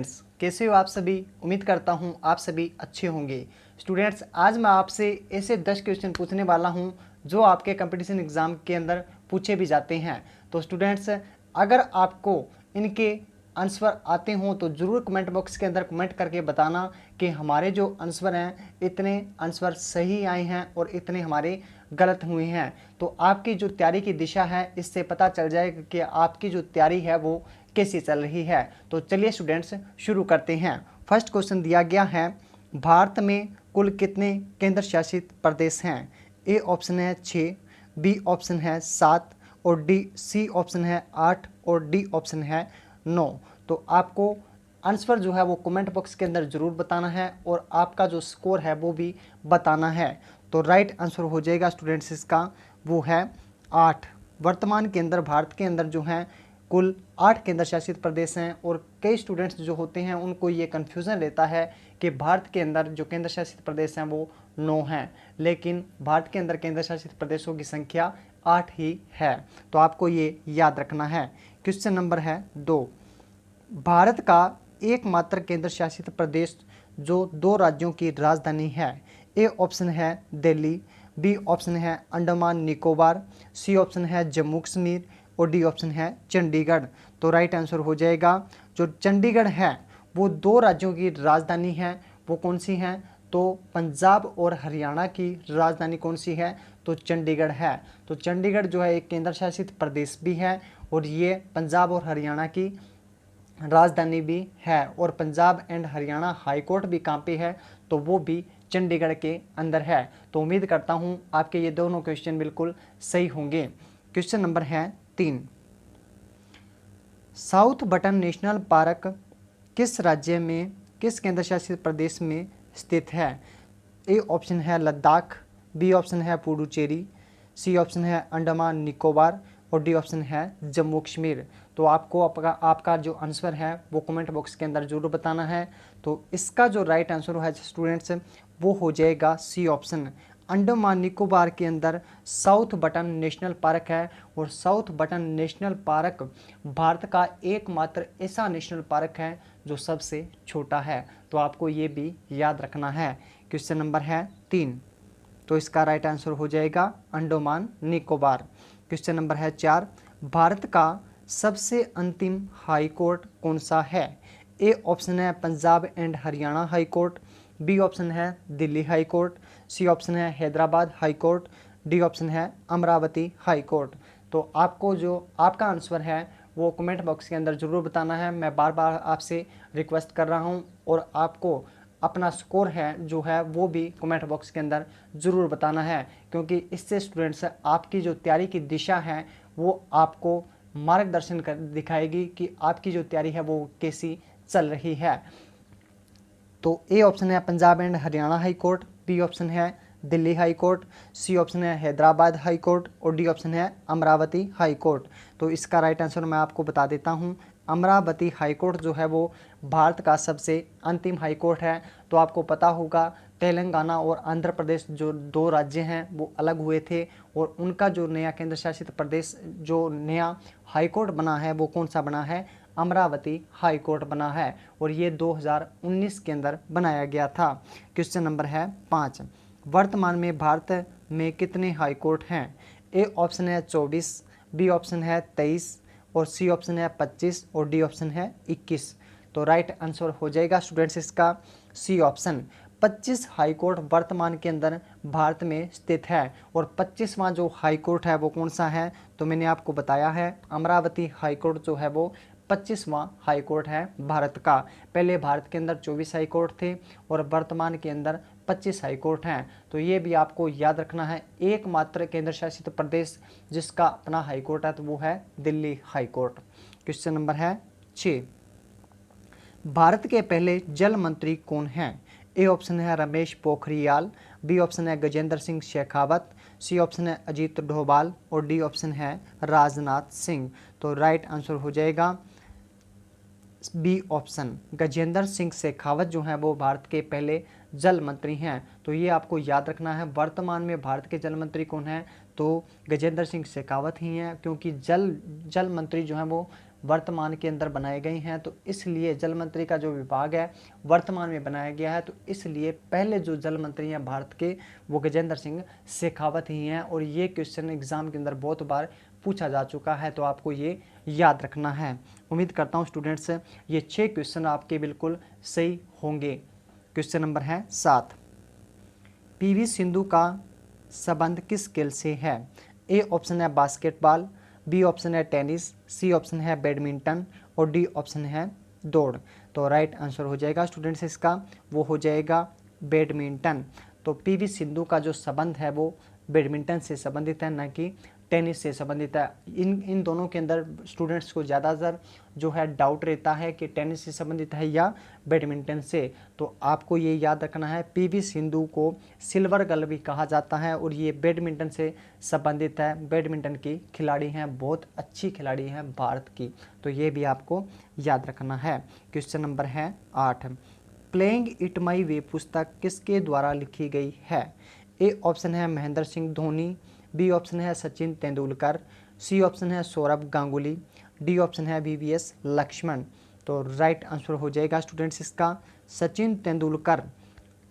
Students, कैसे हो आप सभी। उम्मीद करता हूँ आप सभी अच्छे होंगे। स्टूडेंट्स, आज मैं आपसे ऐसे 10 क्वेश्चन पूछने वाला हूँ जो आपके कंपटीशन एग्ज़ाम के अंदर पूछे भी जाते हैं। तो स्टूडेंट्स, अगर आपको इनके आंसर आते हों तो ज़रूर कमेंट बॉक्स के अंदर कमेंट करके बताना कि हमारे जो आंसर हैं इतने आंसर सही आए हैं और इतने हमारे गलत हुए हैं। तो आपकी जो तैयारी की दिशा है इससे पता चल जाएगा कि आपकी जो तैयारी है वो कैसी चल रही है। तो चलिए स्टूडेंट्स, शुरू करते हैं। फर्स्ट क्वेश्चन दिया गया है, भारत में कुल कितने केंद्र शासित प्रदेश हैं। ए ऑप्शन है 6, बी ऑप्शन है 7 और सी ऑप्शन है 8 और डी ऑप्शन है 9। तो आपको आंसर जो है वो कमेंट बॉक्स के अंदर ज़रूर बताना है और आपका जो स्कोर है वो भी बताना है। तो राइट आंसर हो जाएगा स्टूडेंट्स इसका वो है 8। वर्तमान के अंदर भारत के अंदर जो हैं कुल 8 केंद्र शासित प्रदेश हैं और कई स्टूडेंट्स जो होते हैं उनको ये कन्फ्यूज़न रहता है कि भारत के अंदर जो केंद्र शासित प्रदेश हैं वो 9 हैं, लेकिन भारत के अंदर केंद्र शासित प्रदेशों की संख्या 8 ही है। तो आपको ये याद रखना है। क्वेश्चन नंबर है 2, भारत का एकमात्र केंद्र शासित प्रदेश जो 2 राज्यों की राजधानी है। ए ऑप्शन है दिल्ली, बी ऑप्शन है अंडमान निकोबार, सी ऑप्शन है जम्मू कश्मीर और डी ऑप्शन है चंडीगढ़। तो राइट आंसर हो जाएगा जो चंडीगढ़ है वो 2 राज्यों की राजधानी है। वो कौन सी हैं? तो पंजाब और हरियाणा की राजधानी कौन सी है? तो चंडीगढ़ है। तो चंडीगढ़ जो है एक केंद्र शासित प्रदेश भी है और ये पंजाब और हरियाणा की राजधानी भी है। और Punjab and Haryana high court भी कहाँ पे है? तो वो भी चंडीगढ़ के अंदर है। तो उम्मीद करता हूँ आपके ये दोनों क्वेश्चन बिल्कुल सही होंगे। क्वेश्चन नंबर है 3, साउथ बटन नेशनल पार्क किस राज्य में, किस केंद्र शासित प्रदेश में स्थित है। ए ऑप्शन है लद्दाख, बी ऑप्शन है पुडुचेरी, सी ऑप्शन है अंडमान निकोबार और डी ऑप्शन है जम्मू कश्मीर। तो आपको आपका जो आंसर है वो कमेंट बॉक्स के अंदर जरूर बताना है। तो इसका जो राइट आंसर है स्टूडेंट्स वो हो जाएगा सी ऑप्शन। अंडमान निकोबार के अंदर साउथ बटन नेशनल पार्क है और south button national park Bharat का एकमात्र ऐसा नेशनल पार्क है जो सबसे छोटा है। तो आपको ये भी याद रखना है। क्वेश्चन नंबर है 3, तो इसका राइट आंसर हो जाएगा अंडमान निकोबार। क्वेश्चन नंबर है 4, भारत का सबसे अंतिम हाई कोर्ट कौन सा है। ए ऑप्शन है Punjab and Haryana high court, B option है Delhi high court, C option है Hyderabad high court, D option है अमरावती हाई कोर्ट। तो आपको जो आपका आंसर है वो कमेंट बॉक्स के अंदर ज़रूर बताना है। मैं बार बार आपसे रिक्वेस्ट कर रहा हूँ और आपको अपना स्कोर है जो है वो भी कमेंट बॉक्स के अंदर ज़रूर बताना है, क्योंकि इससे स्टूडेंट्स आपकी जो तैयारी की दिशा है वो आपको मार्गदर्शन कर दिखाएगी कि आपकी जो तैयारी है वो कैसी चल रही है। तो ए ऑप्शन है Punjab and Haryana high court, B option है Delhi high court, C option है हैदराबाद हाई कोर्ट और डी ऑप्शन है अमरावती हाई कोर्ट। तो इसका राइट आंसर मैं आपको बता देता हूँ। अमरावती हाई कोर्ट जो है वो भारत का सबसे अंतिम हाई कोर्ट है। तो आपको पता होगा तेलंगाना और आंध्र प्रदेश जो 2 राज्य हैं वो अलग हुए थे और उनका जो नया केंद्र शासित प्रदेश जो नया हाई कोर्ट बना है वो कौन सा बना है? अमरावती हाई कोर्ट बना है और ये 2019 के अंदर बनाया गया था। क्वेश्चन नंबर है 5, वर्तमान में भारत में कितने हाई कोर्ट हैं। ए ऑप्शन है 24, बी ऑप्शन है 23 और सी ऑप्शन है 25 और डी ऑप्शन है 21। तो राइट आंसर हो जाएगा स्टूडेंट्स इसका सी ऑप्शन। 25 हाई कोर्ट वर्तमान के अंदर भारत में स्थित है और 25वां जो हाई कोर्ट है वो कौन सा है? तो मैंने आपको बताया है अमरावती हाई कोर्ट जो है वो 25वां हाई कोर्ट है भारत का। पहले भारत के अंदर 24 हाई कोर्ट थे और वर्तमान के अंदर 25 हाई कोर्ट हैं। तो ये भी आपको याद रखना है। एकमात्र केंद्र शासित प्रदेश जिसका अपना हाई कोर्ट है तो वो है Delhi high court. Question number है 6, भारत के पहले जल मंत्री कौन हैं। ए ऑप्शन है रमेश पोखरियाल, बी ऑप्शन है गजेंद्र सिंह शेखावत, सी ऑप्शन है अजीत डोभाल और डी ऑप्शन है राजनाथ सिंह। तो राइट आंसर हो जाएगा बी ऑप्शन। गजेंद्र सिंह शेखावत जो हैं वो भारत के पहले जल मंत्री हैं। तो ये आपको याद रखना है। वर्तमान में भारत के जल मंत्री कौन हैं? तो गजेंद्र सिंह शेखावत ही हैं, क्योंकि जल मंत्री जो हैं वो वर्तमान के अंदर बनाए गए हैं, तो इसलिए जल मंत्री का जो विभाग है वर्तमान में बनाया गया है, तो इसलिए पहले जो जल मंत्री हैं भारत के वो गजेंद्र सिंह शेखावत ही हैं। और ये क्वेश्चन एग्जाम के अंदर बहुत बार पूछा जा चुका है, तो आपको ये याद रखना है। उम्मीद करता हूँ स्टूडेंट्स ये 6 क्वेश्चन आपके बिल्कुल सही होंगे। क्वेश्चन नंबर है 7, पीवी सिंधु का संबंध किस खेल से है? ए ऑप्शन है बास्केटबॉल, बी ऑप्शन है टेनिस, सी ऑप्शन है बैडमिंटन और डी ऑप्शन है दौड़। तो राइट आंसर हो जाएगा स्टूडेंट्स इसका वो हो जाएगा बैडमिंटन। तो पीवी सिंधु का जो संबंध है वो बैडमिंटन से संबंधित है, न कि टेनिस से संबंधित है। इन दोनों के अंदर स्टूडेंट्स को ज़्यादातर जो है डाउट रहता है कि टेनिस से संबंधित है या बैडमिंटन से। तो आपको ये याद रखना है पीवी सिंधु को सिल्वर गर्ल भी कहा जाता है और ये बैडमिंटन से संबंधित है। बैडमिंटन की खिलाड़ी हैं, बहुत अच्छी खिलाड़ी हैं भारत की, तो ये भी आपको याद रखना है। क्वेश्चन नंबर है 8, प्लेइंग इट माई वे पुस्तक किसके द्वारा लिखी गई है? ए ऑप्शन है महेंद्र सिंह धोनी, बी ऑप्शन है सचिन तेंदुलकर, सी ऑप्शन है सौरभ गांगुली, डी ऑप्शन है वीवीएस लक्ष्मण। तो राइट आंसर हो जाएगा स्टूडेंट्स इसका सचिन तेंदुलकर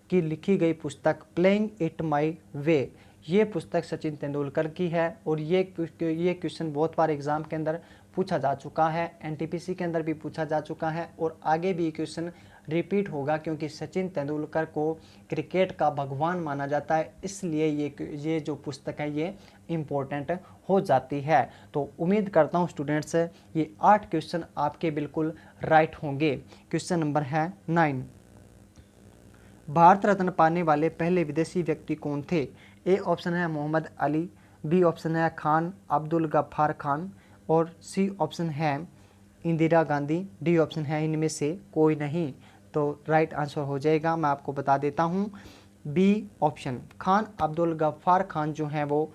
की लिखी गई पुस्तक प्लेइंग इट माई वे, ये पुस्तक सचिन तेंदुलकर की है। और ये क्वेश्चन बहुत बार एग्जाम के अंदर पूछा जा चुका है, एनटीपीसी के अंदर भी पूछा जा चुका है और आगे भी क्वेश्चन रिपीट होगा, क्योंकि सचिन तेंदुलकर को क्रिकेट का भगवान माना जाता है, इसलिए ये जो पुस्तक है ये इम्पोर्टेंट हो जाती है। तो उम्मीद करता हूँ स्टूडेंट्स ये 8 क्वेश्चन आपके बिल्कुल राइट होंगे। क्वेश्चन नंबर है 9, भारत रत्न पाने वाले पहले विदेशी व्यक्ति कौन थे? ए ऑप्शन है मोहम्मद अली, बी ऑप्शन है खान अब्दुल गफ्फार खान और सी ऑप्शन है इंदिरा गांधी, डी ऑप्शन है इनमें से कोई नहीं। तो राइट आंसर हो जाएगा, मैं आपको बता देता हूँ, बी ऑप्शन खान अब्दुल गफ्फार खान जो हैं वो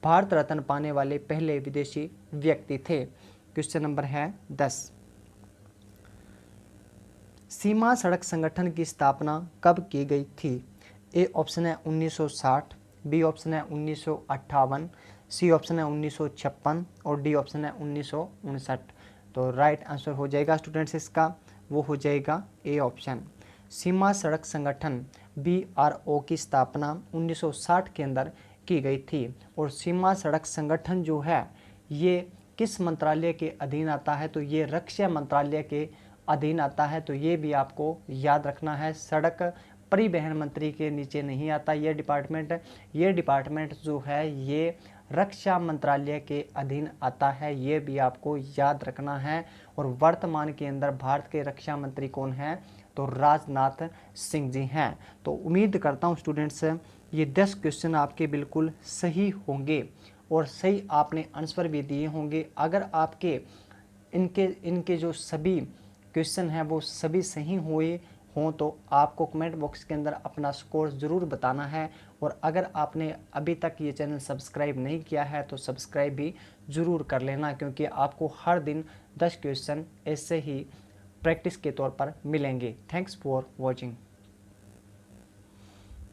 भारत रत्न पाने वाले पहले विदेशी व्यक्ति थे। क्वेश्चन नंबर है 10, सीमा सड़क संगठन की स्थापना कब की गई थी? ए ऑप्शन है 1960, बी ऑप्शन है 1958, सी ऑप्शन है 1956 और डी ऑप्शन है 1959। तो राइट आंसर हो जाएगा स्टूडेंट्स इसका वो हो जाएगा ए ऑप्शन। सीमा सड़क संगठन BRO की स्थापना 1960 के अंदर की गई थी। और सीमा सड़क संगठन जो है ये किस मंत्रालय के अधीन आता है? तो ये रक्षा मंत्रालय के अधीन आता है, तो ये भी आपको याद रखना है। सड़क परिवहन मंत्री के नीचे नहीं आता ये डिपार्टमेंट जो है ये रक्षा मंत्रालय के अधीन आता है, ये भी आपको याद रखना है। और वर्तमान के अंदर भारत के रक्षा मंत्री कौन हैं? तो राजनाथ सिंह जी हैं। तो उम्मीद करता हूँ स्टूडेंट्स ये 10 क्वेश्चन आपके बिल्कुल सही होंगे और सही आपने आंसर भी दिए होंगे। अगर आपके इनके जो सभी क्वेश्चन हैं वो सभी सही हुए हों तो आपको कमेंट बॉक्स के अंदर अपना स्कोर ज़रूर बताना है। और अगर आपने अभी तक ये चैनल सब्सक्राइब नहीं किया है तो सब्सक्राइब भी ज़रूर कर लेना, क्योंकि आपको हर दिन 10 क्वेश्चन ऐसे ही प्रैक्टिस के तौर पर मिलेंगे। Thanks for watching.